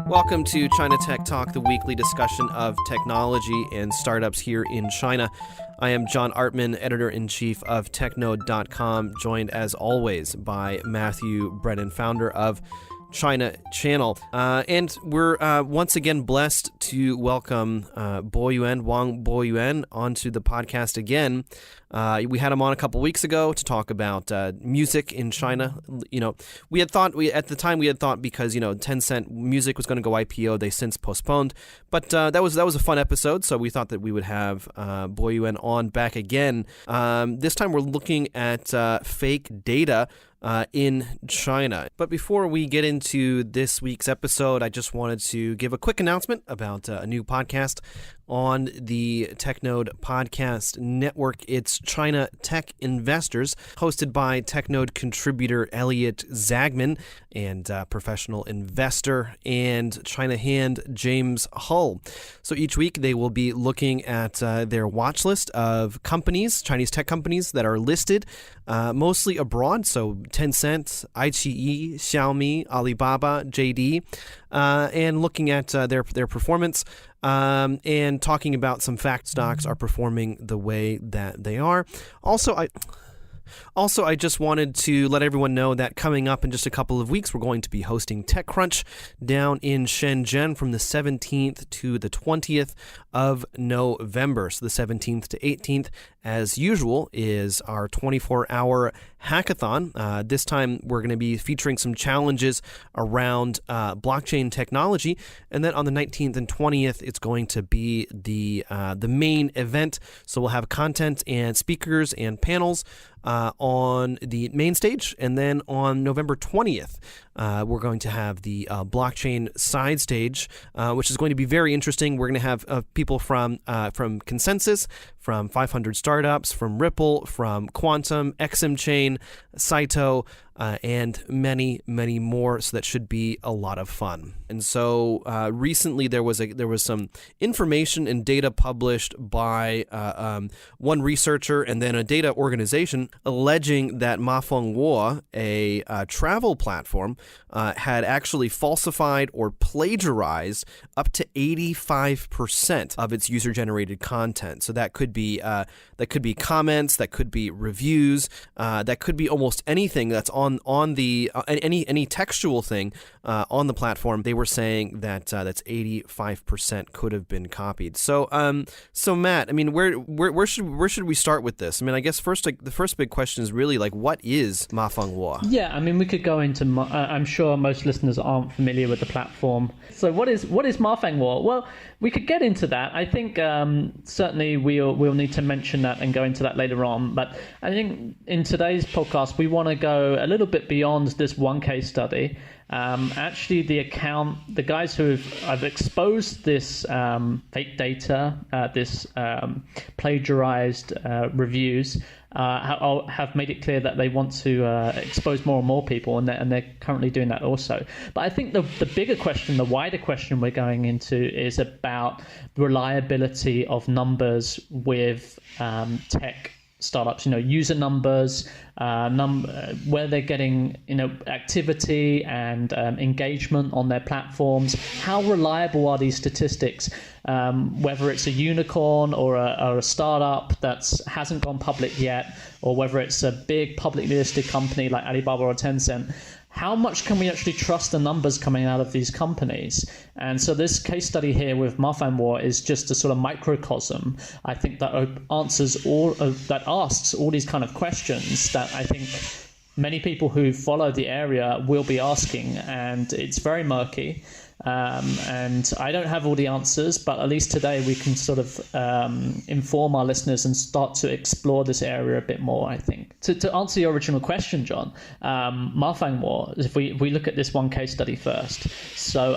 Welcome to China Tech Talk, the weekly discussion of technology and startups here in China. I am John Artman, editor-in-chief of technode.com, joined as always by Matthew Brennan, founder of China Channel. And we're once again blessed to welcome Wang Boyuan onto the podcast again. We had him on a couple weeks ago to talk about music in China. You know, at the time we had thought because, you know, Tencent Music was going to go IPO, they since postponed. But that was a fun episode, so we thought that we would have Boyuan on back again. This time we're looking at fake data in China. But before we get into this week's episode, I just wanted to give a quick announcement about a new podcast on the TechNode Podcast Network. It's China Tech Investors, hosted by TechNode contributor Elliot Zagman and professional investor and China hand James Hull. So each week they will be looking at their watch list of companies, Chinese tech companies that are listed mostly abroad. So Tencent, iQIYI, Xiaomi, Alibaba, JD, and looking at their performance and talking about some fact stocks are performing the way that they are. Also, I just wanted to let everyone know that coming up in just a couple of weeks, we're going to be hosting TechCrunch down in Shenzhen from the 17th to the 20th of November. So the 17th to 18th, as usual, is our 24-hour hackathon. This time, we're going to be featuring some challenges around blockchain technology. And then on the 19th and 20th, it's going to be the main event. So we'll have content and speakers and panels on the main stage. And then on November 20th, we're going to have the blockchain side stage, which is going to be very interesting. We're going to have people from Consensus, from 500 Startups, from Ripple, from Quantum, XM Chain, Saito, and many, many more. So that should be a lot of fun. And so recently there was some information and data published by one researcher and then a data organization alleging that Mafengwo, a travel platform, had actually falsified or plagiarized up to 85% of its user-generated content. So that could be comments, that could be reviews, that could be almost anything that's on the any textual thing on the platform. They were saying that that's 85% could have been copied. So Matt, I mean, where should we start with this? I mean, I guess the first big question is really like, what is Mafengwo? Yeah, I mean, we could go into. I'm sure most listeners aren't familiar with the platform. So what is Mafengwo? Well, we could get into that. I think certainly we'll need to mention that and go into that later on. But I think in today's podcast, we want to go a little bit beyond this one case study. Actually, the guys who have exposed this fake data, this plagiarized reviews, have made it clear that they want to expose more and more people, and they're currently doing that also. But I think the bigger question, the wider question we're going into is about reliability of numbers with tech startups, user numbers, where they're getting, activity and engagement on their platforms. How reliable are these statistics? Whether it's a unicorn or a startup that hasn't gone public yet, or whether it's a big publicly listed company like Alibaba or Tencent, how much can we actually trust the numbers coming out of these companies? And so this case study here with Mafengwo is just a sort of microcosm, I think, that asks all these kind of questions that I think many people who follow the area will be asking, and it's very murky. And I don't have all the answers, but at least today we can sort of inform our listeners and start to explore this area a bit more, I think. To answer your original question, John, Mafengwo, if we look at this one case study first. So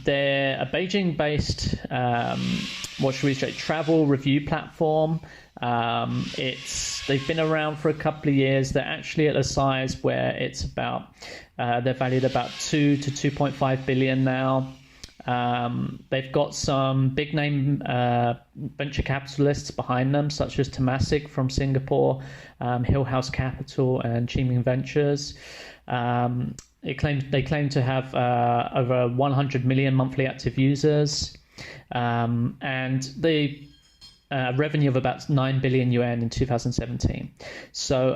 they're a Beijing-based, travel review platform. They've been around for a couple of years. They're actually at a size where it's about they're valued about 2 to 2.5 billion now. They've got some big name venture capitalists behind them, such as Temasek from Singapore, Hill House Capital, and Chiming Ventures. They claim to have over 100 million monthly active users, and the revenue of about 9 billion yuan in 2017. So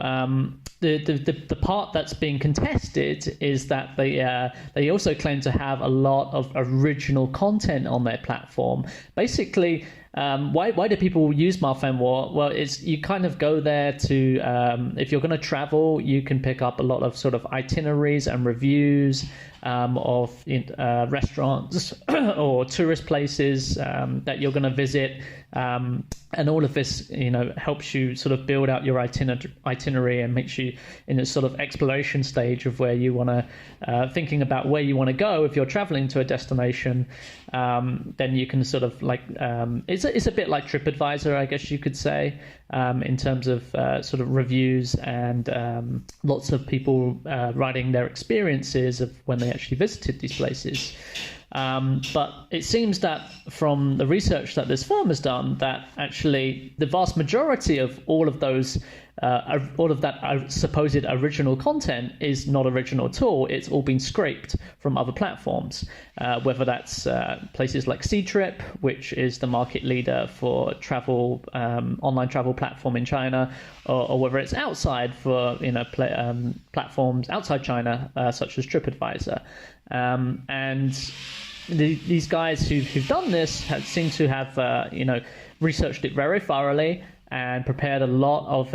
the part that's being contested is that they also claim to have a lot of original content on their platform. Basically, why do people use Mafengwo? Well, it's you kind of go there to if you're going to travel, you can pick up a lot of sort of itineraries and reviews of restaurants or tourist places that you're going to visit, and all of this helps you sort of build out your itinerary and makes you in a sort of exploration stage of where you want to thinking about where you want to go. If you're traveling to a destination, then you can sort of it's a bit like TripAdvisor, I guess you could say, in terms of sort of reviews and lots of people writing their experiences of when they actually visited these places. But it seems that from the research that this firm has done, that actually the vast majority of all of that supposed original content is not original at all. It's all been scraped from other platforms, whether that's places like Ctrip, which is the market leader for travel, online travel platform in China, or whether it's outside for platforms outside China, such as TripAdvisor, and these guys who've done this seem to have researched it very thoroughly and prepared a lot of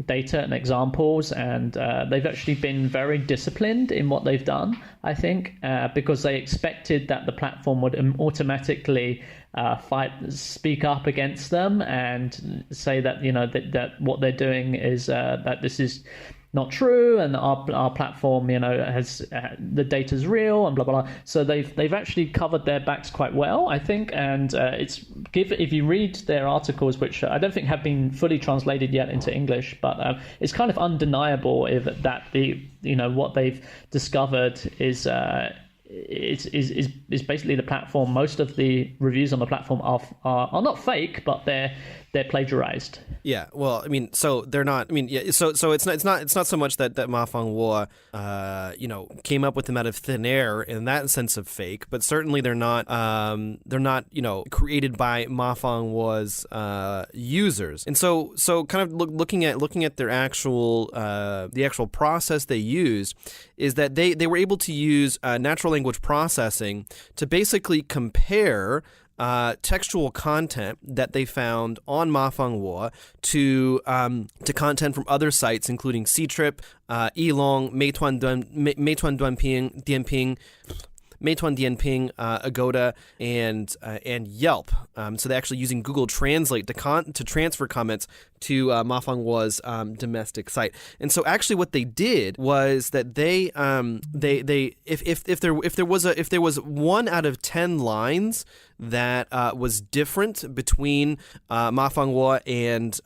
data and examples, and they've actually been very disciplined in what they've done, I think, because they expected that the platform would automatically speak up against them and say that that what they're doing is that this is not true, and our platform has the data's real and blah blah blah. So they've actually covered their backs quite well, I think, and if you read their articles, which I don't think have been fully translated yet into English, but it's kind of undeniable that what they've discovered is basically the platform. Most of the reviews on the platform are not fake, but they're plagiarized. Yeah, well, I mean, so they're not. I mean, yeah, so it's not so much that Mafengwo came up with them out of thin air in that sense of fake, but certainly they're not created by Mafengwo's users. And so kind of looking at their actual the actual process they used is that they were able to use natural language processing to basically compare textual content that they found on Mafengwo to content from other sites, including Ctrip, Elong, Meituan Dianping, Agoda, and Yelp. So they're actually using Google Translate to transfer comments to Mafengwo's domestic site. And so actually what they did was that they if there was 1 out of 10 lines that was different between Mafengwo and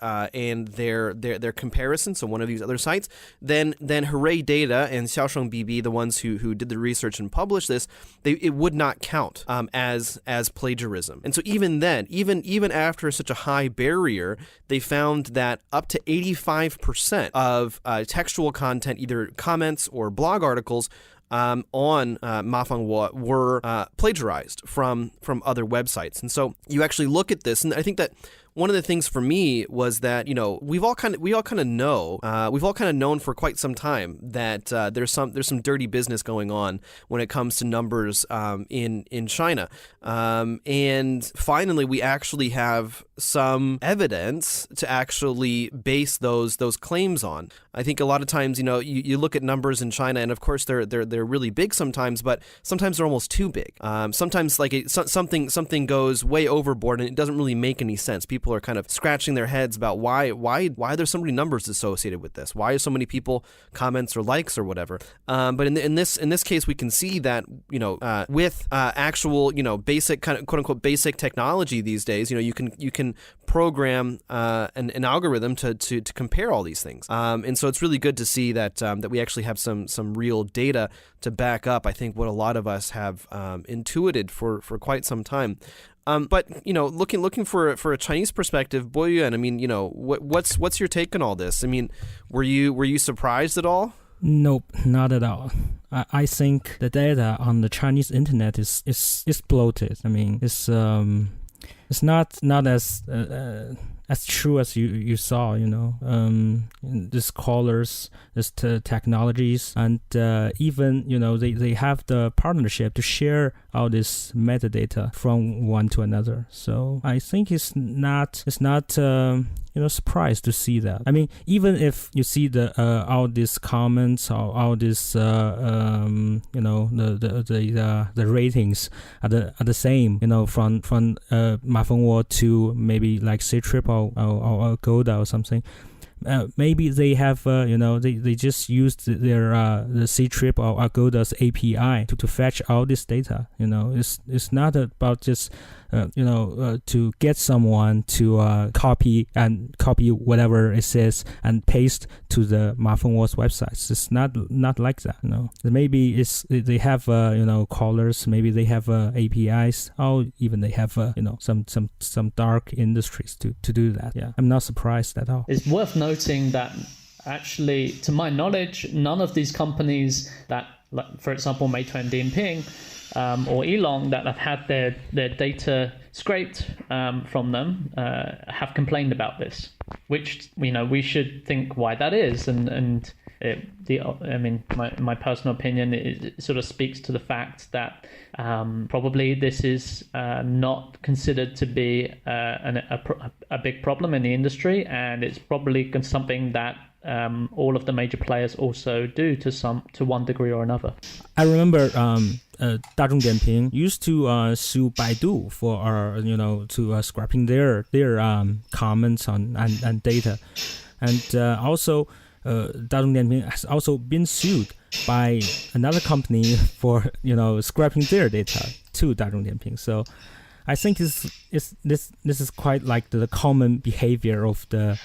their comparison, so one of these other sites, then Hooray Data and Xiaosheng BB, the ones who did the research and published this, it would not count as plagiarism. And so even then, even after such a high barrier, they found that up to 85% of textual content, either comments or blog articles, on Mafengwo were plagiarized from other websites. And so you actually look at this, and I think that one of the things for me was that we've all kind of known for quite some time that there's some dirty business going on when it comes to numbers in China, and finally we actually have some evidence to actually base those claims on. I think a lot of times you look at numbers in China, and of course they're really big sometimes, but sometimes they're almost too big. Sometimes something goes way overboard and it doesn't really make any sense. People are kind of scratching their heads about why there's so many numbers associated with this. Why are so many people comments or likes or whatever? But in this case, we can see that with actual basic kind of quote unquote basic technology these days, you can program an algorithm to compare all these things. And so it's really good to see that we actually have some real data to back up, I think, what a lot of us have intuited for quite some time. But looking for a Chinese perspective, Boyuan, I mean, what's your take on all this? I mean, were you surprised at all? Nope, not at all. I think the data on the Chinese internet is bloated. I mean, it's not as true as you saw. These callers, these technologies, and even they have the partnership to share all this metadata from one to another. So I think it's not surprised to see that. I mean, even if you see the all these comments or all this the ratings are the same, from Mafengwo to maybe like Ctrip or Agoda or something. Maybe they have they just used their the Ctrip or Agoda's API to fetch all this data. It's not about just to get someone to copy whatever it says and paste to the Mafengwo's websites. It's not like that. Maybe they have callers. Maybe they have APIs, or even they have some dark industries to do that. Yeah, I'm not surprised at all. It's worth noting that actually, to my knowledge, none of these companies that, like, for example, Meituan Dianping or Elong, that have had their data scraped from them have complained about this, which we should think why that is, and my personal opinion, it sort of speaks to the fact that probably this is not considered to be a big problem in the industry, and it's probably something that all of the major players also do to one degree or another. I remember Dazhong Dianping used to sue Baidu for to scrapping their comments on and data, and also Dazhong Dianping has also been sued by another company for scrapping their data to Dazhong Dianping. So I think this is quite like the common behavior of the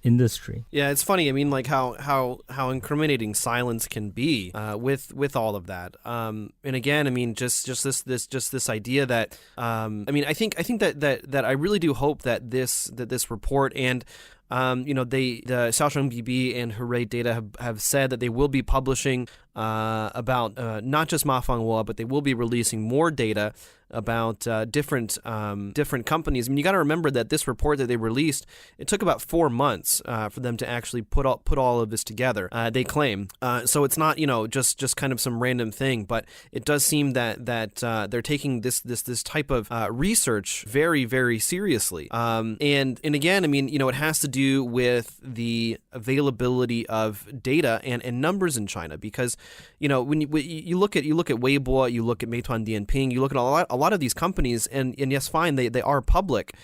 industry. Yeah, it's funny. I mean, like how incriminating silence can be with all of that. And again, I mean, just this idea that I think that I really do hope that this report and the Xiaosheng BB and Hooray Data have said that they will be publishing about not just Mafengwo, but they will be releasing more data about different companies. I mean, you got to remember that this report that they released, it took about 4 months for them to actually put all of this together. They claim so it's not just kind of some random thing, but it does seem that they're taking this type of research very, very seriously. And again, I mean, it has to do with the availability of data and numbers in China, because when you look at Weibo, you look at Meituan Dianping, you look at a lot of these companies, and yes, fine, they are public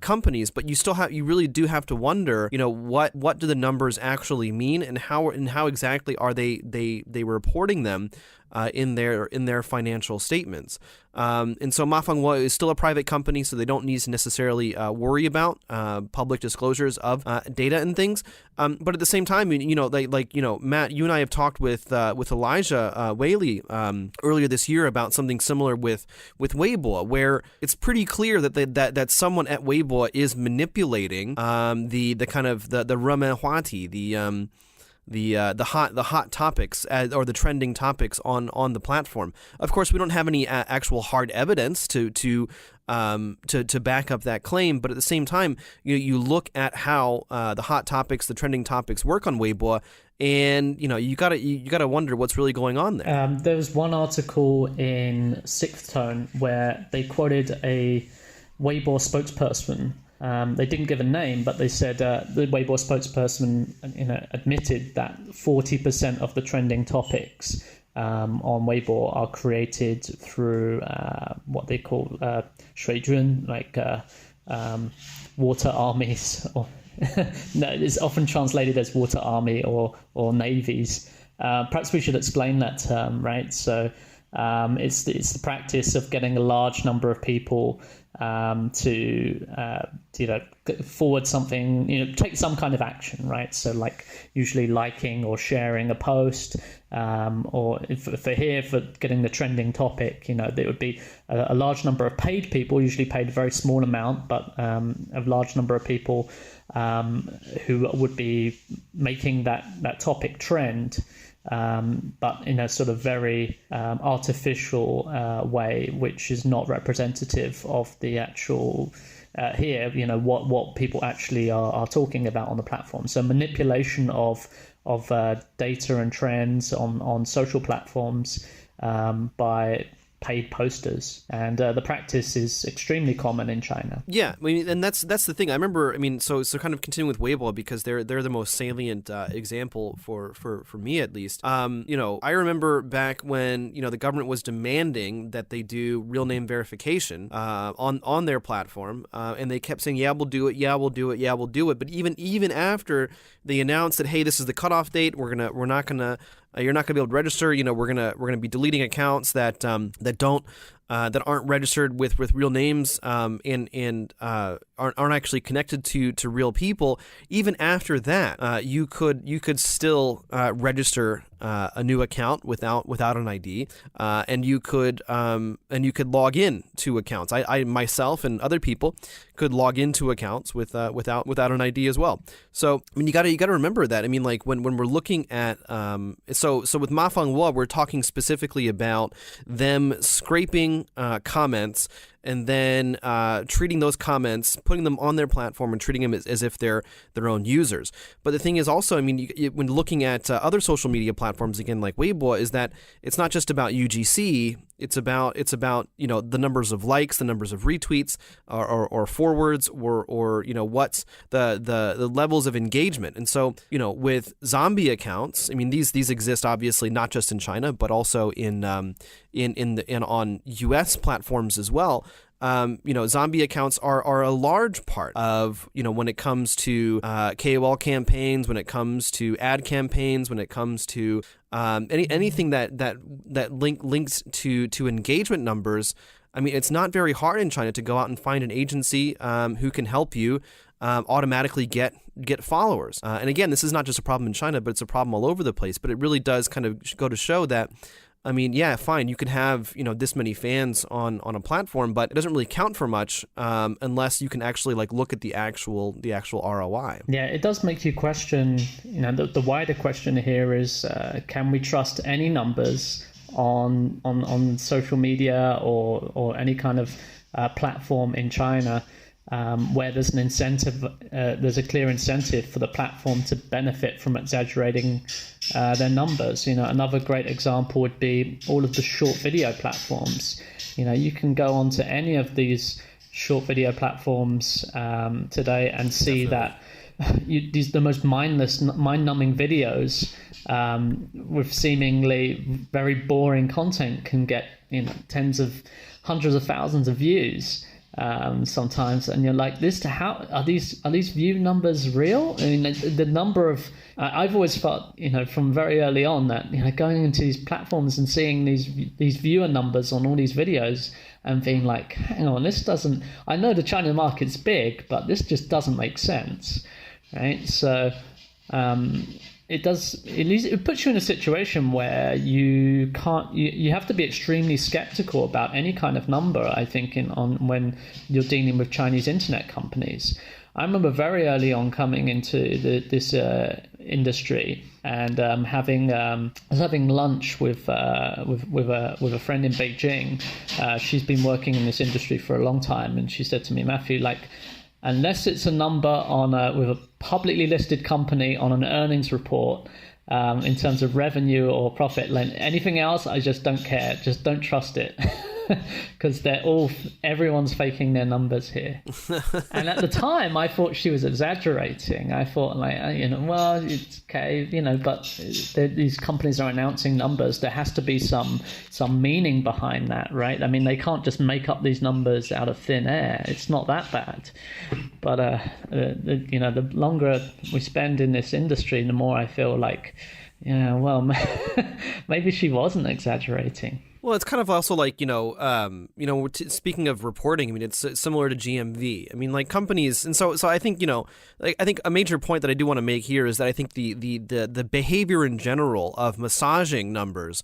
companies, but you really do have to wonder, what do the numbers actually mean, and how exactly are they reporting them in their financial statements. And so Mafengwo is still a private company, so they don't need to necessarily worry about public disclosures of data and things. But at the same time, Matt, you and I have talked with Elijah Whaley earlier this year about something similar with Weibo, where it's pretty clear that someone at Weibo is manipulating the kind of the Remenhuati, the hot topics or the trending topics on the platform. Of course, we don't have any actual hard evidence to back up that claim, but at the same time, you look at how the hot topics, the trending topics work on Weibo, and you gotta wonder what's really going on there. There was one article in Sixth Tone where they quoted a Weibo spokesperson. They didn't give a name, but they said the Weibo spokesperson admitted that 40% of the trending topics on Weibo are created through what they call shuijun, like water armies, or no, it's often translated as water army or navies. Perhaps we should explain that term, right? So it's the practice of getting a large number of people to forward something, take some kind of action, right? So like usually liking or sharing a post, or for getting the trending topic, there would be a large number of paid people, usually paid a very small amount, but a large number of people who would be making that topic trend. But in a sort of very artificial way, which is not representative of the actual what people actually are talking about on the platform. So manipulation of data and trends on social platforms by paid posters, and the practice is extremely common in China. Yeah, I mean, and that's the thing. I remember, so kind of continuing with Weibo, because they're the most salient example for me at least. I remember back when the government was demanding that they do real name verification on their platform, and they kept saying, yeah, we'll do it, yeah, we'll do it, yeah, we'll do it. But even after they announced that, hey, this is the cutoff date, you're not gonna be able to register. We're gonna be deleting accounts that aren't registered with real names and aren't actually connected to real people. Even after that, you could still register a new account without an ID, and you could log in to accounts. I myself and other people could log into accounts without an ID as well. So I mean, you got to remember that. I mean, like when we're looking at so with Mafengwo, we're talking specifically about them scraping comments and then treating those comments, putting them on their platform and treating them as if they're their own users. But the thing is also, I mean, when looking at other social media platforms, again, like Weibo, is that it's not just about UGC. It's about the numbers of likes, the numbers of retweets, or forwards, or what's the levels of engagement. And so with zombie accounts, I mean these exist obviously not just in China but also in on US platforms as well. Zombie accounts are a large part of, when it comes to KOL campaigns, when it comes to ad campaigns, when it comes to anything that links to engagement numbers. I mean, it's not very hard in China to go out and find an agency who can help you automatically get followers. And again, this is not just a problem in China, but it's a problem all over the place. But it really does kind of go to show that, I mean, yeah, fine, you can have, this many fans on a platform, but it doesn't really count for much unless you can actually look at the actual ROI. Yeah, it does make you question, the wider question here is, can we trust any numbers on social media or any kind of platform in China where there's an incentive, there's a clear incentive for the platform to benefit from exaggerating their numbers. Another great example would be all of the short video platforms. You can go onto any of these short video platforms today and see that the most mind-numbing videos with seemingly very boring content can get hundreds of thousands of views. Sometimes, and you're like, how are these view numbers real? I mean, the number of I've always felt, from very early on that going into these platforms and seeing these viewer numbers on all these videos and being like, hang on, this doesn't. I know the China market's big, but this just doesn't make sense, right? So it puts you in a situation where you have to be extremely skeptical about any kind of number, I think, when you're dealing with Chinese internet companies. I remember very early on coming into this industry and I was having lunch with a friend in Beijing. She's been working in this industry for a long time, and she said to me, Matthew, unless it's a number with a publicly listed company on an earnings report in terms of revenue or profit, anything else, I just don't care. Just don't trust it. Because everyone's faking their numbers here. And at the time, I thought she was exaggerating. I thought, well, it's okay, but these companies are announcing numbers. There has to be some meaning behind that, right? I mean, they can't just make up these numbers out of thin air. It's not that bad. But the longer we spend in this industry, the more I feel like, maybe she wasn't exaggerating. Well, it's kind of also like, speaking of reporting, I mean, it's similar to GMV. I mean, like companies, and so I think, like, I think a major point that I do want to make here is that I think the behavior in general of massaging numbers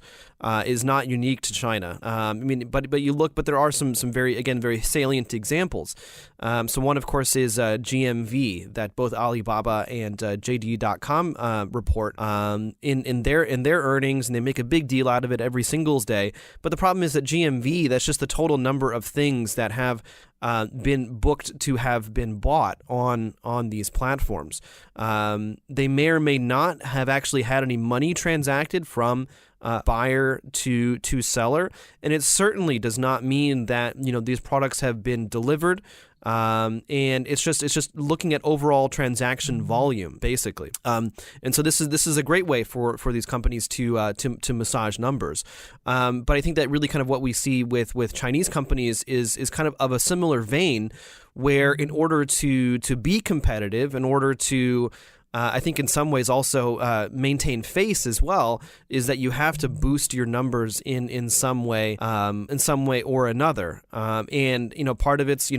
is not unique to China. I mean, but there are some very salient examples. So one, of course, is GMV that both Alibaba and JD.com report in their earnings, and they make a big deal out of it every Singles Day. But the problem is that GMV, that's just the total number of things that have been booked to have been bought on these platforms. They may or may not have actually had any money transacted from buyer to seller, and it certainly does not mean that these products have been delivered. And it's just looking at overall transaction volume, basically. And so this is a great way for these companies to massage numbers. But I think that really kind of what we see with Chinese companies is kind of a similar vein, where in order to be competitive, in order to I think in some ways also maintain face as well, is that you have to boost your numbers in some way or another. And part of it's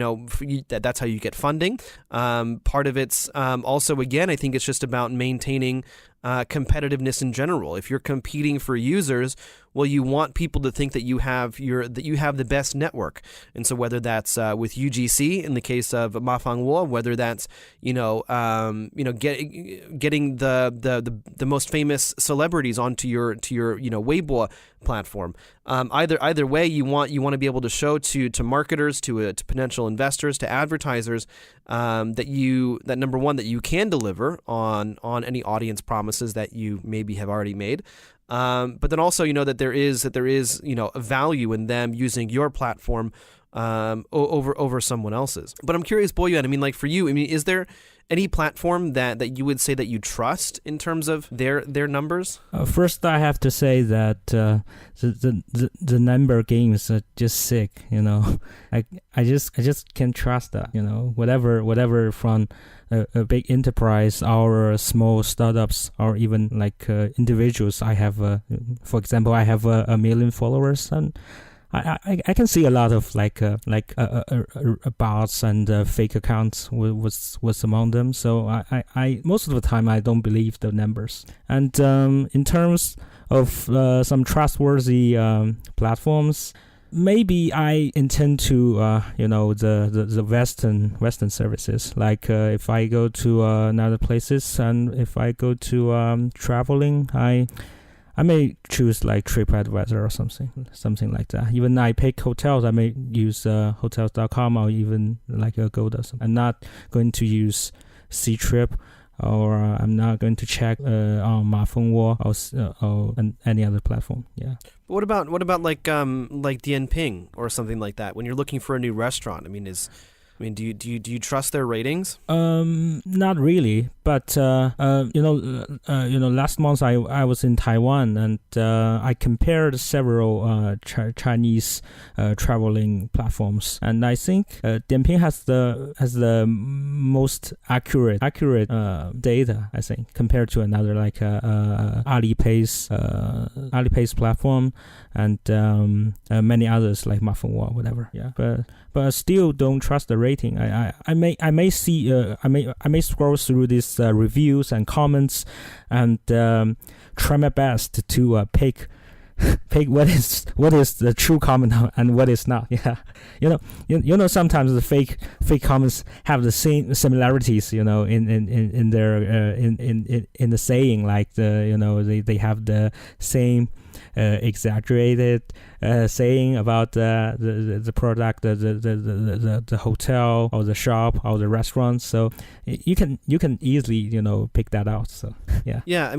that's how you get funding. Part of it's also, again, I think it's just about maintaining competitiveness in general. If you're competing for users, well, you want people to think that you have the best network. And so whether that's with UGC in the case of Mafengwo, whether that's getting the most famous celebrities onto your Weibo platform. Either way, you want to be able to show to marketers, to potential investors, to advertisers that number one, that you can deliver on any audience promises that you maybe have already made. But then also, that there is a value in them using your platform over someone else's. But I'm curious, Boyuan, I mean, like for you, I mean, is there any platform that you would say that you trust in terms of their numbers? First, I have to say that the number games are just sick. I just can't trust that. Whatever from a big enterprise or small startups or even like individuals. I have, for example, I have a million followers, and I can see a lot of bots and fake accounts was among them. So I most of the time I don't believe the numbers. And in terms of some trustworthy platforms, maybe I intend to the Western services. Like if I go to another places, and if I go to traveling, I may choose like TripAdvisor or something like that. Even I pick hotels, I may use hotels.com or even like Agoda. I'm not going to use Ctrip, or I'm not going to check on Mafengwo or any other platform. Yeah. What about like Dianping or something like that? When you're looking for a new restaurant, do you trust their ratings? Not really, but last month I was in Taiwan, and I compared several Chinese traveling platforms, and I think Dianping has the most accurate data, I think, compared to another like Alipay's platform, and many others like Mafengwo, whatever. Yeah, but I still don't trust the rating. I may see I may scroll through these reviews and comments, and try my best to pick what is the true comment and what is not. Yeah, sometimes the fake comments have the same similarities. In their in the saying, like they have the same exaggerated saying about the product, the hotel or the shop or the restaurant. So you can easily pick that out. So yeah. Yeah,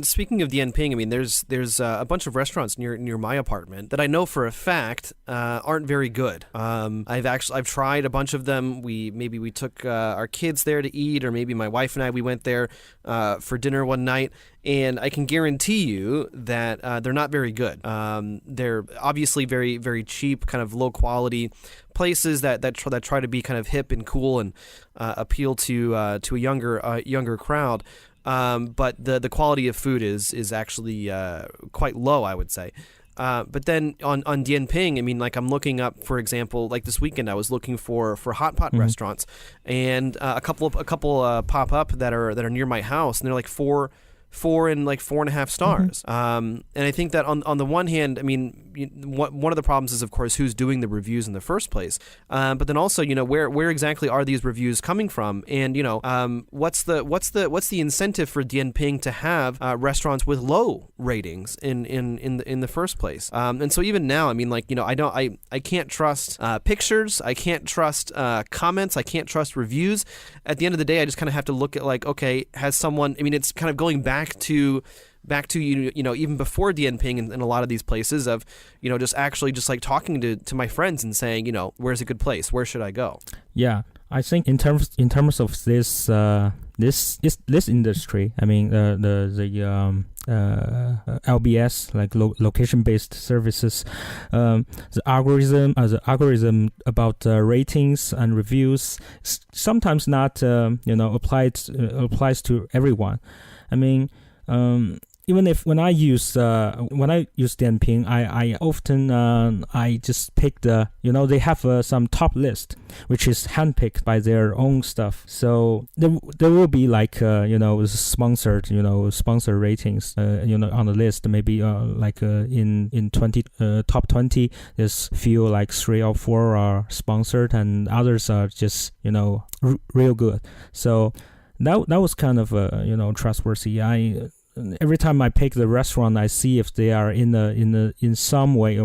speaking of Dianping, there's a bunch of restaurants near my apartment that I know for a fact aren't very good. I've tried a bunch of them. We took our kids there to eat, or maybe my wife and I, we went there for dinner one night, and I can guarantee you that they're not very good. They're obviously very, very cheap, kind of low quality places that try to be kind of hip and cool and appeal to a younger crowd. But the quality of food is actually quite low, I would say. But then on Dianping, I mean, like I'm looking up, for example, like this weekend I was looking for hot pot restaurants, and a couple pop up that are near my house, and they're like four and like 4.5 stars. And I think that on the one hand, I mean, one of the problems is, of course, who's doing the reviews in the first place. But then also, where exactly are these reviews coming from? And what's the incentive for Dianping to have restaurants with low ratings in the first place? And so even now, I mean, like I can't trust pictures, I can't trust comments, I can't trust reviews. At the end of the day, I just kind of have to look at like, okay, has someone? I mean, it's kind of going back to even before Dianping and a lot of these places of just like talking to my friends and saying, where's a good place, where should I go? Yeah, I think in terms of this this industry, I mean the LBS, like location based services, the algorithm about ratings and reviews sometimes not applies to everyone. I mean, even if when I use Dianping, I often I just pick they have some top list which is handpicked by their own stuff. So there will be like sponsored ratings on the list. Maybe in 20 top 20, there's few like 3 or 4 are sponsored and others are just real good. So that was kind of trustworthy. Every time I pick the restaurant, I see if they are in some way,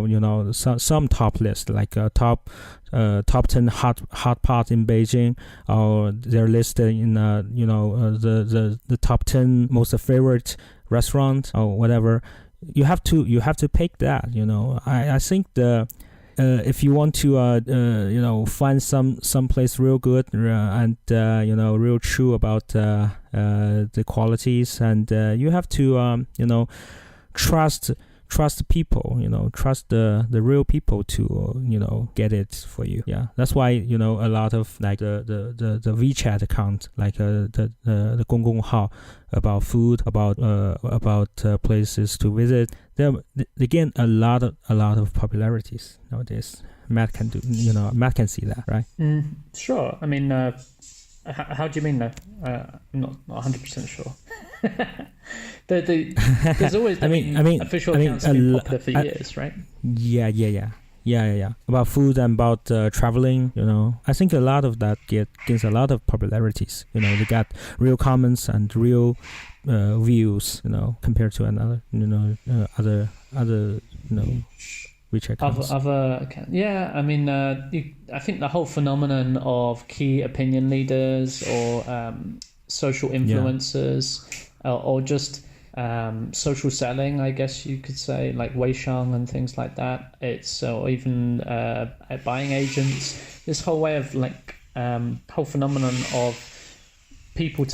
some top list, like a top 10 hot pot in Beijing, or they're listed in the top 10 most favorite restaurant or whatever. You have to pick that. I think if you want to find some place real good and real true about the qualities, and you have to trust people, trust the real people to get it for you. Yeah, that's why a lot of like the WeChat account, like the 公共号about food, about places to visit, they gain a lot of popularities nowadays. Matt can see that, right? Sure. I mean, how do you mean that? I'm not 100% sure. There's always official accounts have been popular for years, right? Yeah. About food and about traveling, I think a lot of that gains a lot of popularities. They got real comments and real views, compared to another, other WeChat accounts. Yeah, I mean, I think the whole phenomenon of key opinion leaders or social influencers, or just social selling, I guess you could say, like Weishang and things like that. It's or even buying agents. This whole way of whole phenomenon of people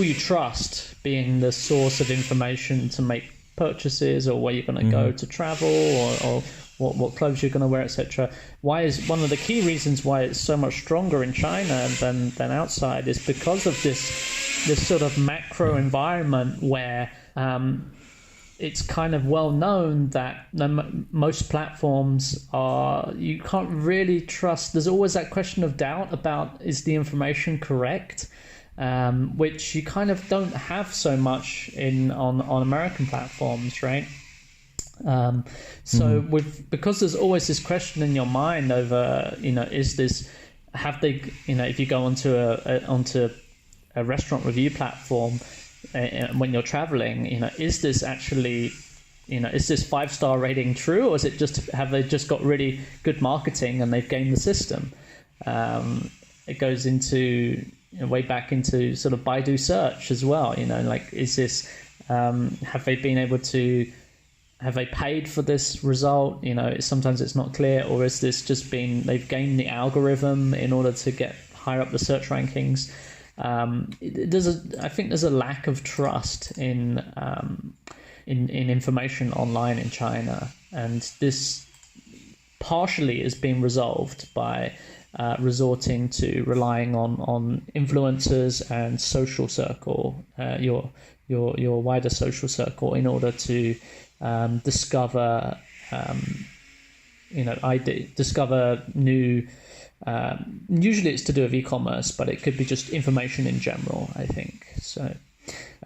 you trust being the source of information to make purchases, or where you're going to go to travel, or what clothes you're going to wear, etc. Why is one of the key reasons why it's so much stronger in China than outside is because of this sort of macro environment where it's kind of well known that most platforms you can't really trust. There's always that question of doubt about, is the information correct? Which you kind of don't have so much on American platforms, right? Because there's always this question in your mind over, is this, have they, if you go onto a restaurant review platform when you're traveling, is this actually, is this 5-star rating true, or is it just, have they just got really good marketing and they've gamed the system? It goes into way back into sort of Baidu search as well. Is this, have they been able to, have they paid for this result? Sometimes it's not clear, or is this just they've gamed the algorithm in order to get higher up the search rankings? I think there's a lack of trust in information online in China, and this partially is being resolved by resorting to relying on influencers and social circle, your wider social circle, in order to discover discover new. Usually it's to do with e-commerce, but it could be just information in general, I think. So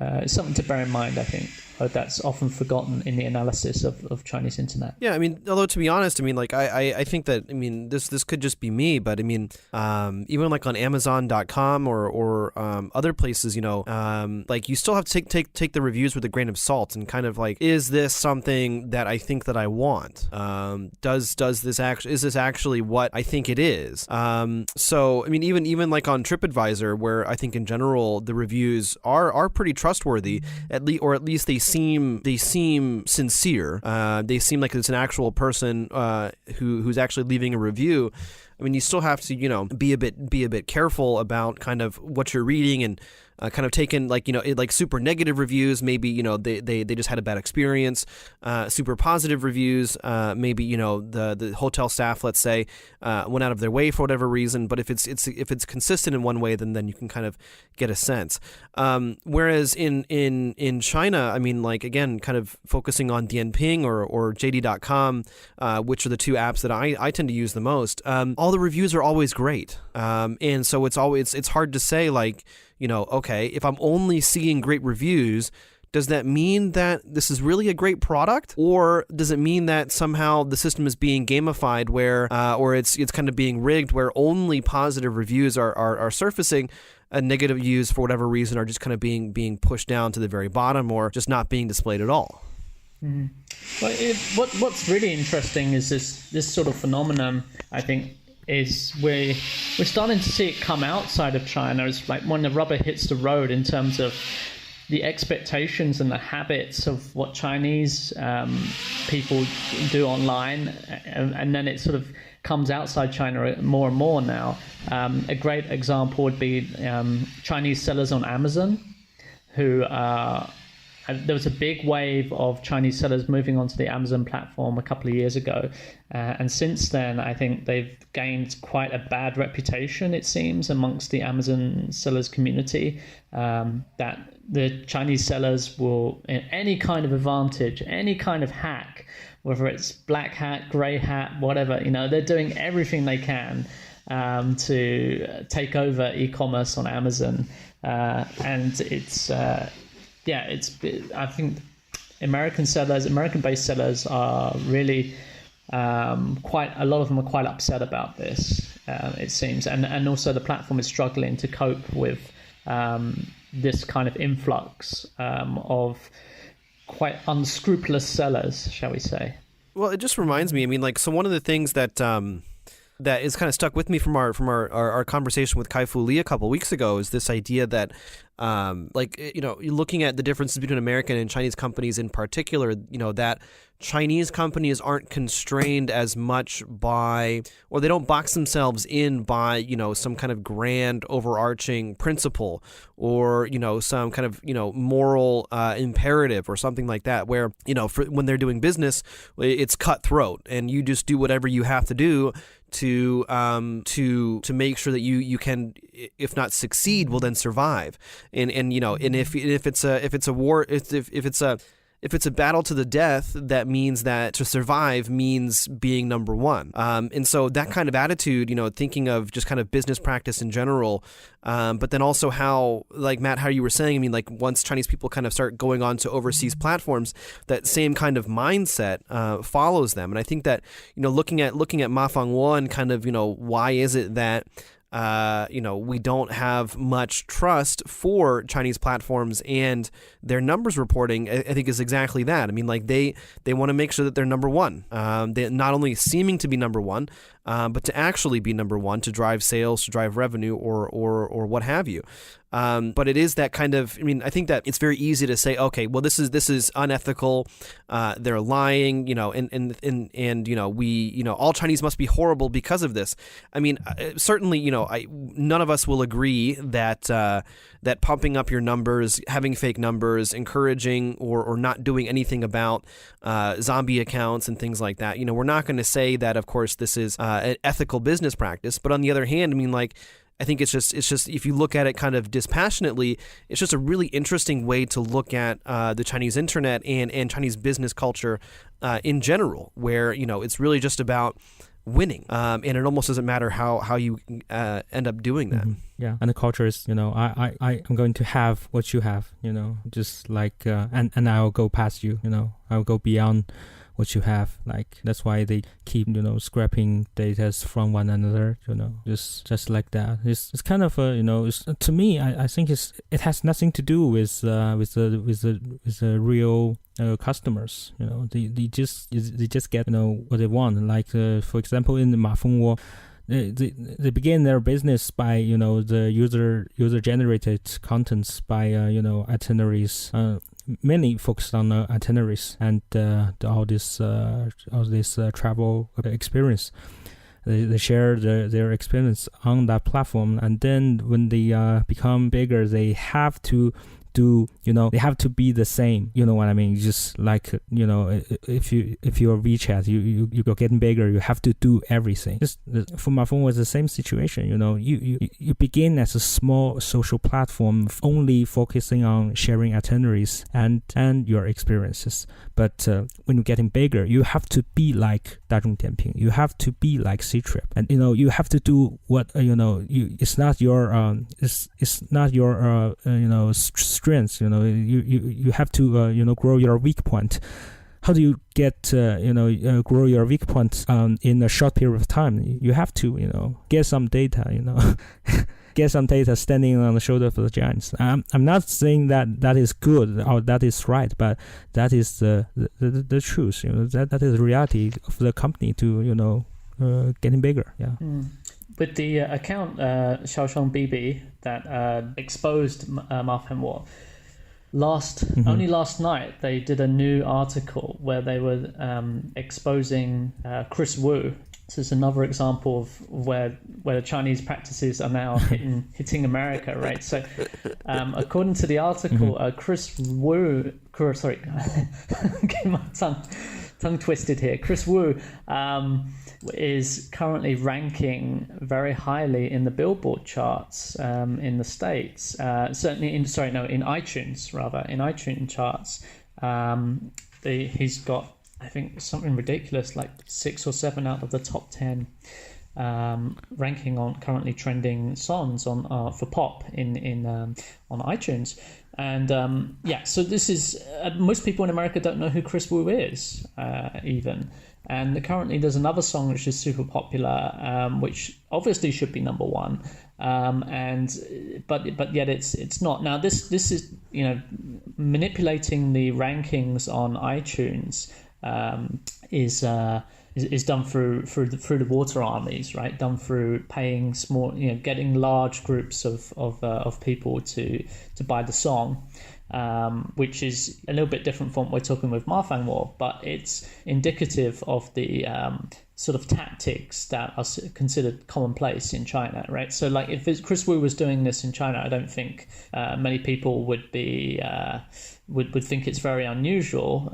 it's something to bear in mind, I think. But that's often forgotten in the analysis of Chinese internet. Yeah, I mean, although to be honest, I mean, like I think that, I mean, this could just be me, but I mean, even like on Amazon.com or other places, like you still have to take the reviews with a grain of salt and kind of like, is this something that I think that I want? Is this actually what I think it is? So I mean, even like on TripAdvisor, where I think in general the reviews are pretty trustworthy, at least they seem sincere. They seem like it's an actual person who's actually leaving a review. I mean, you still have to, be a bit careful about kind of what you're reading and kind of taken like super negative reviews. Maybe, they just had a bad experience. Super positive reviews. Maybe, the hotel staff, let's say, went out of their way for whatever reason. But if it's consistent in one way, then you can kind of get a sense. Whereas in China, I mean, like, again, kind of focusing on Dianping or JD.com, which are the two apps that I tend to use the most. All the reviews are always great. And so it's hard to say, like, okay, if I'm only seeing great reviews, does that mean that this is really a great product? Or does it mean that somehow the system is being gamified where, or it's kind of being rigged where only positive reviews are surfacing, and negative reviews for whatever reason are just kind of being pushed down to the very bottom or just not being displayed at all? Well, what's really interesting is this sort of phenomenon, I think, is we're starting to see it come outside of China. It's like when the rubber hits the road in terms of the expectations and the habits of what Chinese people do online, and then it sort of comes outside China more and more now. A great example would be Chinese sellers on Amazon, who there was a big wave of Chinese sellers moving onto the Amazon platform a couple of years ago. And since then, I think they've gained quite a bad reputation, it seems, amongst the Amazon sellers community, that the Chinese sellers will, in any kind of advantage, any kind of hack, whether it's black hat, gray hat, whatever, they're doing everything they can to take over e-commerce on Amazon. And it's... I think American-based sellers are really quite a lot of them are quite upset about this. It seems, and also the platform is struggling to cope with this kind of influx of quite unscrupulous sellers, shall we say? Well, it just reminds me. I mean, like, so one of the things that that is kind of stuck with me from our conversation with Kai-Fu Lee a couple of weeks ago is this idea that, looking at the differences between American and Chinese companies in particular, that Chinese companies aren't constrained as much by, or they don't box themselves in by, some kind of grand overarching principle or, some kind of, moral imperative or something like that, where, when they're doing business, it's cutthroat and you just do whatever you have to do to make sure that you can, if not succeed, will then survive. And if it's a war, if it's a battle to the death, that means that to survive means being number one. And so that kind of attitude, thinking of just kind of business practice in general, but then also how, like Matt, how you were saying, I mean, like once Chinese people kind of start going on to overseas platforms, that same kind of mindset follows them. And I think that, looking at Mafengwo and kind of, why is it that we don't have much trust for Chinese platforms and their numbers reporting, I think is exactly that. I mean, like they want to make sure that they're number one. They're not only seeming to be number one, but to actually be number one, to drive sales, to drive revenue, or what have you. But it is that kind of, I mean, I think that it's very easy to say, okay, well, this is unethical. They're lying, and we, all Chinese must be horrible because of this. I mean, certainly, none of us will agree that that pumping up your numbers, having fake numbers, encouraging or not doing anything about zombie accounts and things like that. We're not going to say that, of course, this is an ethical business practice. But on the other hand, I mean, like, I think it's just if you look at it kind of dispassionately, it's just a really interesting way to look at the Chinese internet and Chinese business culture in general, where it's really just about winning, and it almost doesn't matter how you end up doing that. Yeah, and the culture is, I'm going to have what you have, just like and I'll go past you, I'll go beyond what you have. Like that's why they keep scrapping data from one another, just like that. It's kind of to me I think it has nothing to do with the real customers. They just get what they want. Like for example, in the Mafengwo, they begin their business by the user generated contents by itineraries, mainly focused on itineraries and all this travel experience. They share their experience on that platform, and then when they become bigger, they have to they have to be the same. You know what I mean? Just like if you're WeChat, you're getting bigger, you have to do everything. Just for my phone was the same situation. You begin as a small social platform, only focusing on sharing itineraries and your experiences. But when you're getting bigger, you have to be like Dianping. You have to be like Ctrip, and you have to do what it's not your it's not your strengths. You have to grow your weak point. How do you get grow your weak point in a short period of time? You have to get some data. Get some data standing on the shoulder of the giants. I'm not saying that is good or that is right, but that is the truth. That is the reality of the company to getting bigger. Yeah. With the account Xiaoshong BB that exposed Mafengwo, only last night they did a new article where they were exposing Chris Wu. So it's another example of where the Chinese practices are now hitting America, right? So according to the article, Chris Wu, get my tongue twisted here. Chris Wu is currently ranking very highly in the Billboard charts in the States. Certainly in iTunes charts. He's got, I think, something ridiculous like 6 or 7 out of the top 10 ranking on currently trending songs on for pop on iTunes. And so this is most people in America don't know who Chris Wu is even. And currently there's another song which is super popular, which obviously should be number one, but yet it's not. Now this is manipulating the rankings on iTunes is done through the water armies, right? Done through paying small, getting large groups of people to buy the song. Which is a little bit different from what we're talking with Mafengwo, but it's indicative of the sort of tactics that are considered commonplace in China, right? So like if Chris Wu was doing this in China, I don't think many people would be would think it's very unusual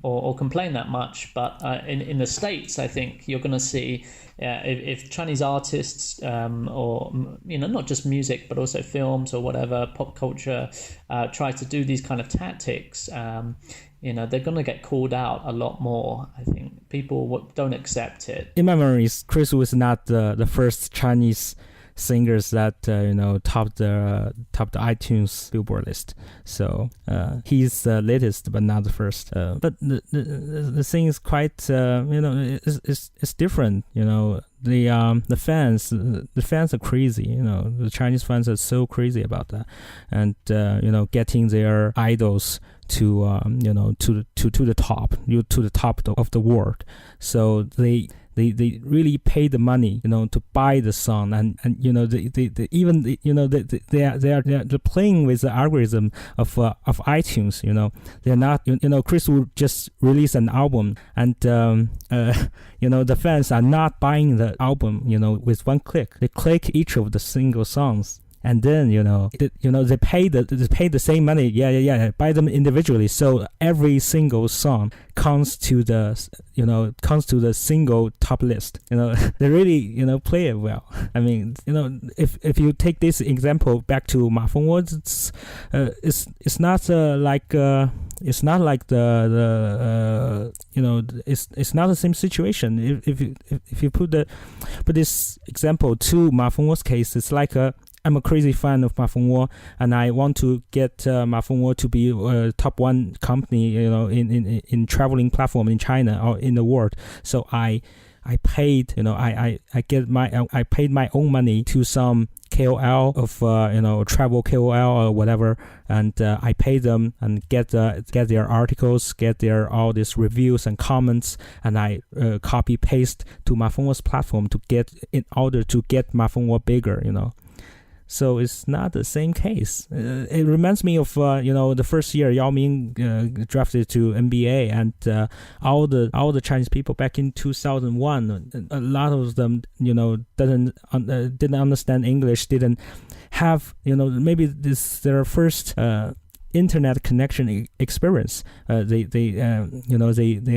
or complain that much. But in the States, I think you're going to see if Chinese artists or not just music but also films or whatever pop culture try to do these kind of tactics, they're going to get called out a lot more. I think people don't accept it. In my memories, Chris was not the first Chinese singers that topped the iTunes Billboard list. So he's the latest, but not the first. But the thing is quite it's different. The fans are crazy. The Chinese fans are so crazy about that, and getting their idols to the top, to the top of the world. So they really pay the money, to buy the song, and they're playing with the algorithm of iTunes. They're not, Chris will just release an album, and the fans are not buying the album, with one click. They click each of the single songs and then they pay the same money, buy them individually, so every single song comes to the single top list. They really play it well. I mean, if you take this example back to Mafengwo, it's not it's not like it's not the same situation. If you put this example to Mafengwo's case, it's like I'm a crazy fan of Mafengwo, and I want to get Mafengwo to be a top one company, in traveling platform in China or in the world. So I paid, I paid my own money to some KOL of travel KOL or whatever, and I pay them and get their articles, get their all these reviews and comments, and I copy paste to Mafengwo's platform in order to get Mafengwo bigger. So it's not the same case. It reminds me of the first year Yao Ming drafted to NBA, and all the Chinese people back in 2001. A lot of them didn't understand English, didn't have maybe this their first internet connection experience. They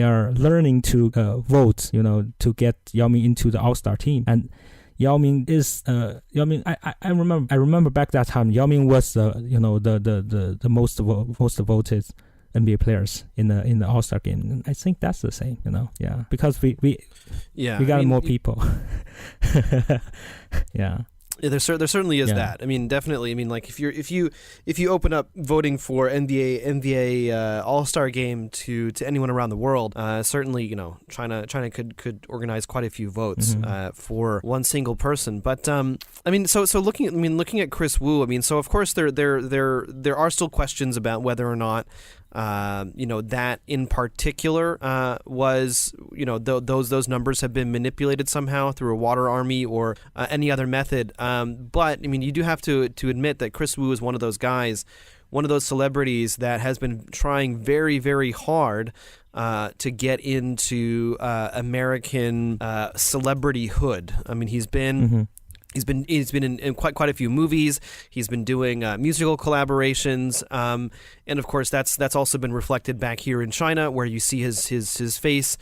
are learning to vote to get Yao Ming into the All-Star team. And Yao Ming is I remember back that time Yao Ming was the most voted NBA players in the All-Star game. And I think that's the same, because we got more people. Yeah. Yeah, there certainly is that. I mean, definitely. I mean, like if you open up voting for NBA All-Star game to anyone around the world, certainly China could organize quite a few votes for one single person. But I mean, so looking at Chris Wu, I mean, so of course there are still questions about whether or not that in particular was those numbers have been manipulated somehow through a water army or any other method. But I mean, you do have to admit that Chris Wu is one of those guys, one of those celebrities that has been trying very, very hard to get into American celebrityhood. I mean, he's been. He's been in quite a few movies. He's been doing musical collaborations, and of course that's also been reflected back here in China, where you see his face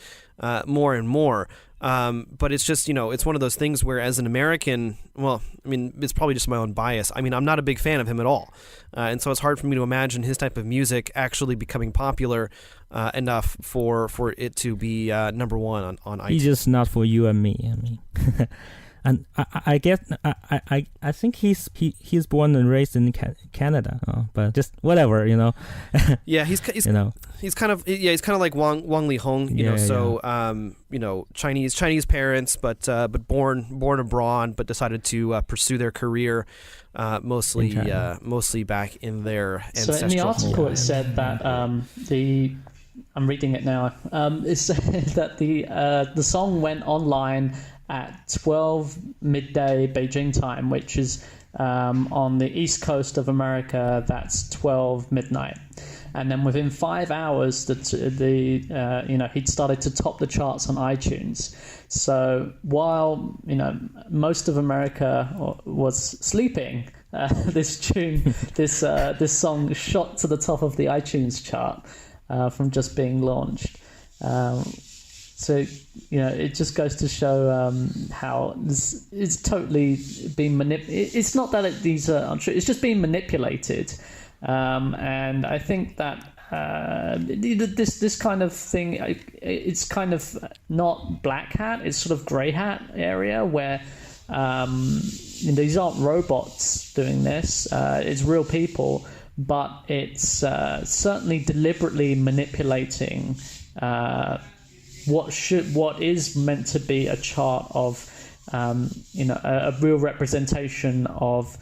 more and more. But it's just it's one of those things where, as an American, well, I mean, it's probably just my own bias. I mean, I'm not a big fan of him at all, and so it's hard for me to imagine his type of music actually becoming popular enough for it to be number one on iTunes. He's just not for you and me. I mean. And I think he's born and raised in Canada, but just whatever, Yeah, he's kind of like Wang Li, Chinese parents, but born abroad, but decided to pursue their career mostly back in their ancestral. So in the article it said that I'm reading it now. It said that the song went online at 12 midday Beijing time, which is on the east coast of America. That's 12 midnight, and then within 5 hours, he'd started to top the charts on iTunes. So while most of America was sleeping, this song shot to the top of the iTunes chart from just being launched. So, it just goes to show how it's totally been manipulated. It's not that these are untrue, it's just being manipulated. And I think that this kind of thing, it's kind of not black hat, it's sort of grey hat area where these aren't robots doing this, it's real people, but it's certainly deliberately manipulating what is meant to be a chart of a real representation of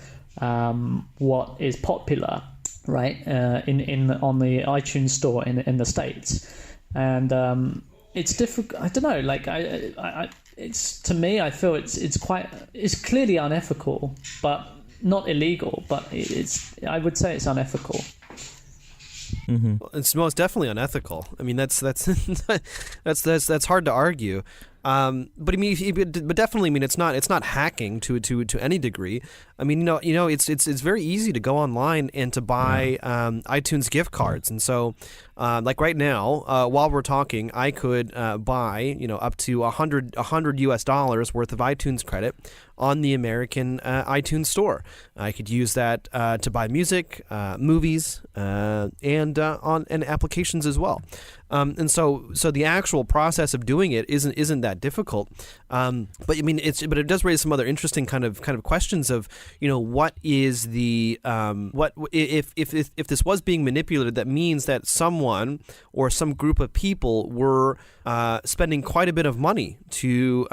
what is popular, right, on the iTunes store in the States. And it's difficult. I don't know, like it's, to me, I feel it's clearly unethical, but not illegal, but I would say it's unethical. Mm-hmm. It's most definitely unethical. I mean, that's hard to argue. But I mean, but definitely, I mean, it's not hacking to any degree. I mean, it's very easy to go online and to buy iTunes gift cards, and so like right now, while we're talking, I could buy up to $100 US worth of iTunes credit on the American iTunes store. I could use that to buy music, movies, and applications as well. And so the actual process of doing it isn't that difficult. But I mean, it does raise some other interesting kind of questions of what is the what if this was being manipulated, that means that someone or some group of people were spending quite a bit of money to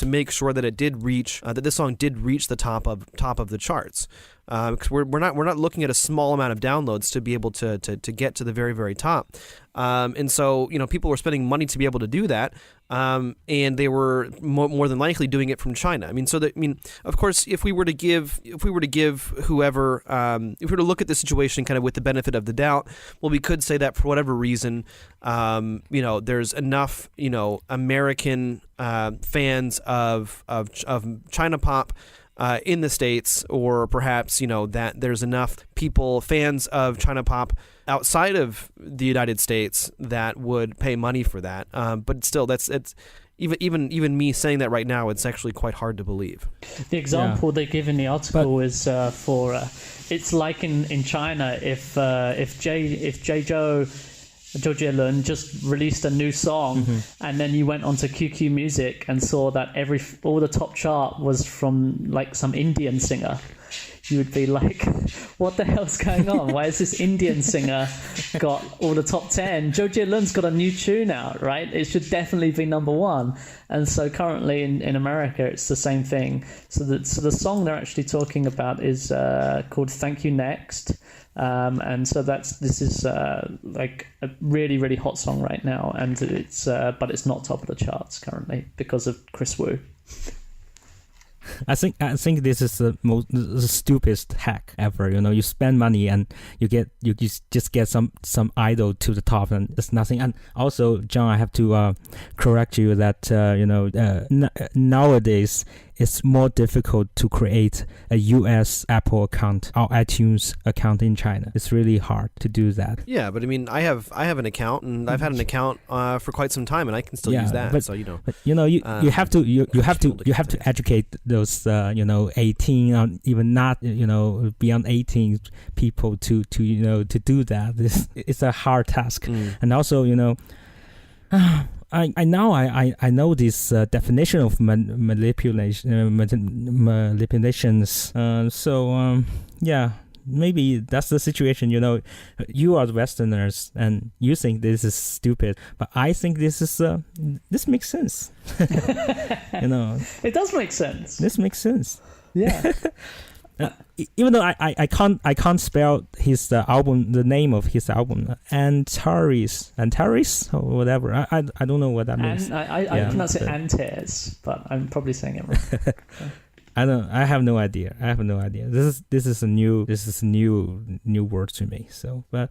make sure that it did reach that this song did reach the top of the charts. Because we're not looking at a small amount of downloads to be able to get to the very, very top. And so people were spending money to be able to do that, and they were more than likely doing it from China. I mean, of course, if we were to give whoever, if we were to look at the situation kind of with the benefit of the doubt, well, we could say that for whatever reason, there's enough American fans of China pop in the States, or perhaps that there's enough fans of China pop outside of the United States that would pay money for that. But still, it's even me saying that right now, it's actually quite hard to believe. The example they give in the article is for it's like in China, if Zhou Jielun just released a new song, and then you went onto QQ Music and saw that all the top chart was from like some Indian singer, you would be like, what the hell's going on? Why has this Indian singer got all the top 10? Zhou Jielun's got a new tune out, right? It should definitely be number one. And so currently in America, it's the same thing. So the song they're actually talking about is called Thank You Next. And so this is like a really, really hot song right now, and but it's not top of the charts currently because of Chris Wu. I think this is the stupidest hack ever. You spend money and you just get some idol to the top, and it's nothing. And also, John, I have to correct you that nowadays it's more difficult to create a US Apple account or iTunes account in China. It's really hard to do that. Yeah, but I mean, I have an account, and I've had an account for quite some time, and I can still use that. But, so you have to educate those 18 or even not beyond 18 people to do that. It's a hard task, and also I know this definition of manipulations. Yeah, maybe that's the situation. You are the Westerners and you think this is stupid, but I think this makes sense. It does make sense. This makes sense. Yeah. Even though I can't spell his album, the name of his album, Antares or whatever. I don't know what that means. I pronounce it Antares, but I'm probably saying it wrong. I have no idea. This is a new word to me. So, but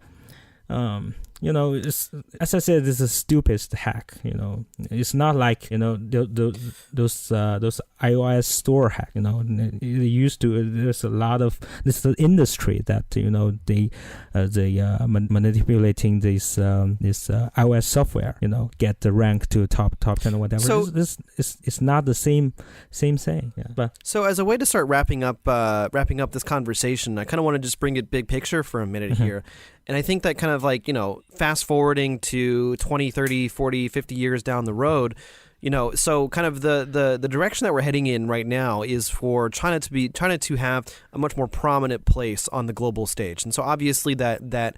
it's, as I said, this is a stupid hack. It's not like those iOS store hack. It used to. There's a lot of this industry that they manipulating this iOS software. Get the rank to top 10 or whatever. So it's not the same thing. Yeah. But so as a way to start wrapping up this conversation, I kind of want to just bring it big picture for a minute here. And I think that kind of like, fast forwarding to 20, 30, 40, 50 years down the road, so kind of the direction that we're heading in right now is for China to have a much more prominent place on the global stage. And so obviously that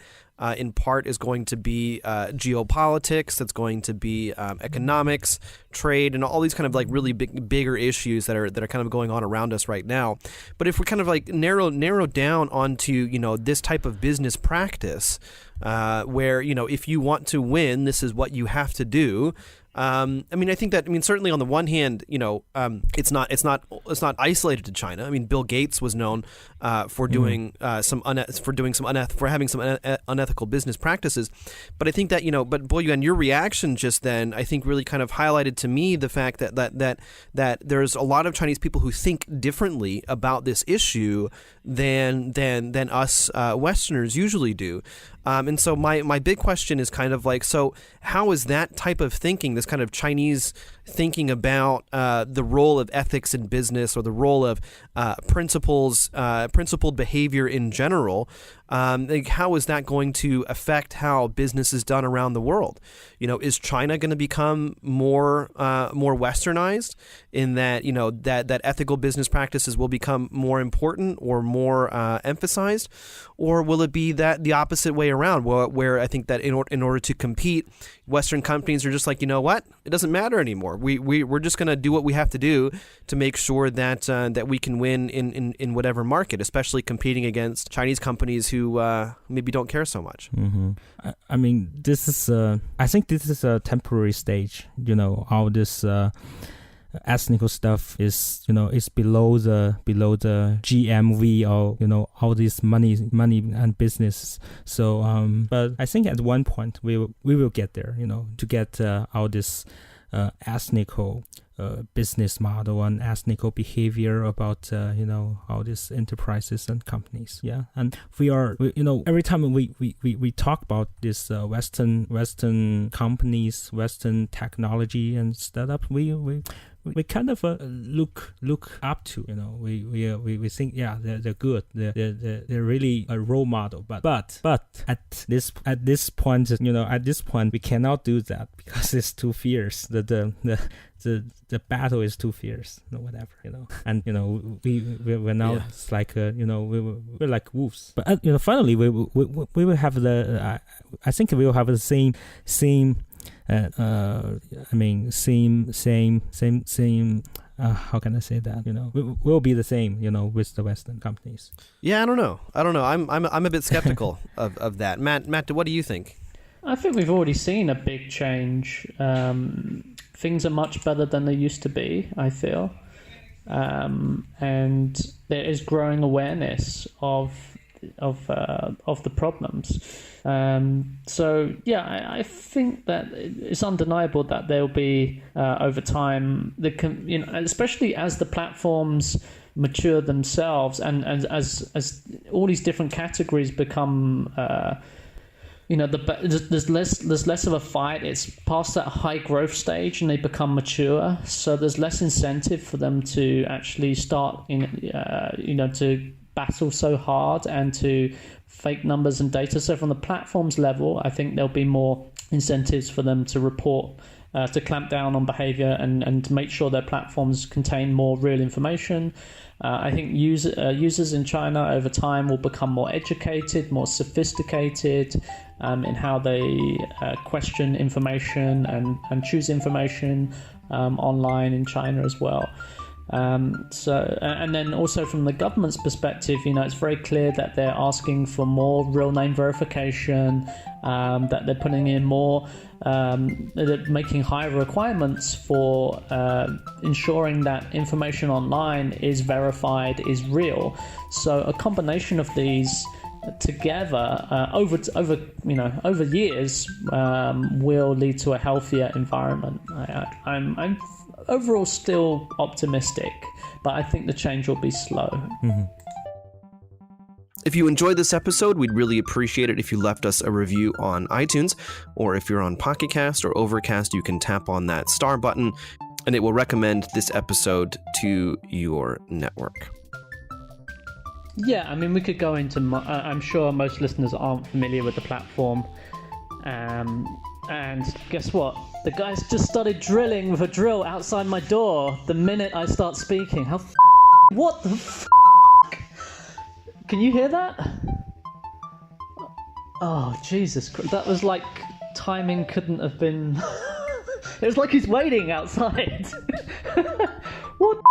in part is going to be geopolitics, that's going to be economics, trade, and all these kind of like really bigger issues that are kind of going on around us right now. But if we kind of like narrow down onto this type of business practice, where, if you want to win, this is what you have to do. I think that certainly on the one hand, it's not isolated to China. I mean, Bill Gates was known for doing some unethical business practices. But I think that but Boyuan, your reaction just then, I think, really kind of highlighted to me the fact that there's a lot of Chinese people who think differently about this issue than us Westerners usually do. And so my big question is kind of like, so how is that type of thinking, this kind of Chinese thinking about the role of ethics in business, or the role of principled behavior in general, how is that going to affect how business is done around the world? Is China going to become more Westernized in that, that ethical business practices will become more important or more emphasized? Or will it be that the opposite way around, where I think that in order to compete, Western companies are just like, what? It doesn't matter anymore. We're just going to do what we have to do to make sure that that we can win in whatever market, especially competing against Chinese companies who maybe don't care so much. Mm-hmm. This is I think this is a temporary stage. All this ethnical stuff is is below the GMV, or all this money and business. So but I think at one point we will get there, to get all this ethnical business model and ethnical behavior about all these enterprises and companies. And every time we talk about this Western companies, Western technology and startup, we kind of look up to, we think they're good, they're really a role model, but at this point we cannot do that because it's too fierce. The battle is too fierce, whatever, and we're now it's like we're like wolves. But finally we will have I think we will have the same how can I say that? We'll be the same, with the Western companies. Yeah, I don't know. I'm a bit skeptical of that. Matt, what do you think? I think we've already seen a big change. Things are much better than they used to be, I feel. And there is growing awareness of the problems. So I think that it's undeniable that there'll be over time, especially as the platforms mature themselves, and as all these different categories become there's less of a fight. It's past that high growth stage and they become mature. So there's less incentive for them to actually start to battle so hard and to fake numbers and data. So from the platform's level, I think there'll be more incentives for them to report, to clamp down on behavior and to make sure their platforms contain more real information. I think users in China over time will become more educated, more sophisticated in how they question information and choose information online in China as well. And then also from the government's perspective, it's very clear that they're asking for more real name verification, that they're putting in more, they're making higher requirements for ensuring that information online is verified, is real. So a combination of these together over years will lead to a healthier environment. I'm overall still optimistic, but I think the change will be slow. Mm-hmm. If you enjoyed this episode, we'd really appreciate it if you left us a review on iTunes, or if you're on Pocket Cast or Overcast, you can tap on that star button and it will recommend this episode to your network. Yeah, we could go into... I'm sure most listeners aren't familiar with the platform. And guess what? The guys just started drilling with a drill outside my door the minute I start speaking. What the f***? Can you hear that? Oh, Jesus Christ. That was like... timing couldn't have been... It was like he's waiting outside. What the f***?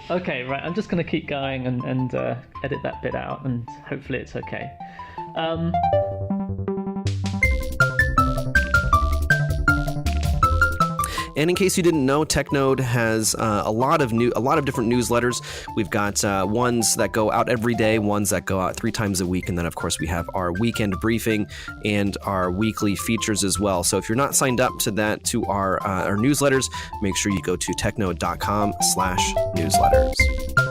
Okay, right, I'm just going to keep going and edit that bit out, and hopefully it's okay. And in case you didn't know, TechNode has a lot of different newsletters. We've got ones that go out every day, ones that go out 3 times a week, and then of course we have our weekend briefing and our weekly features as well. So if you're not signed up to our newsletters, make sure you go to technode.com/newsletters.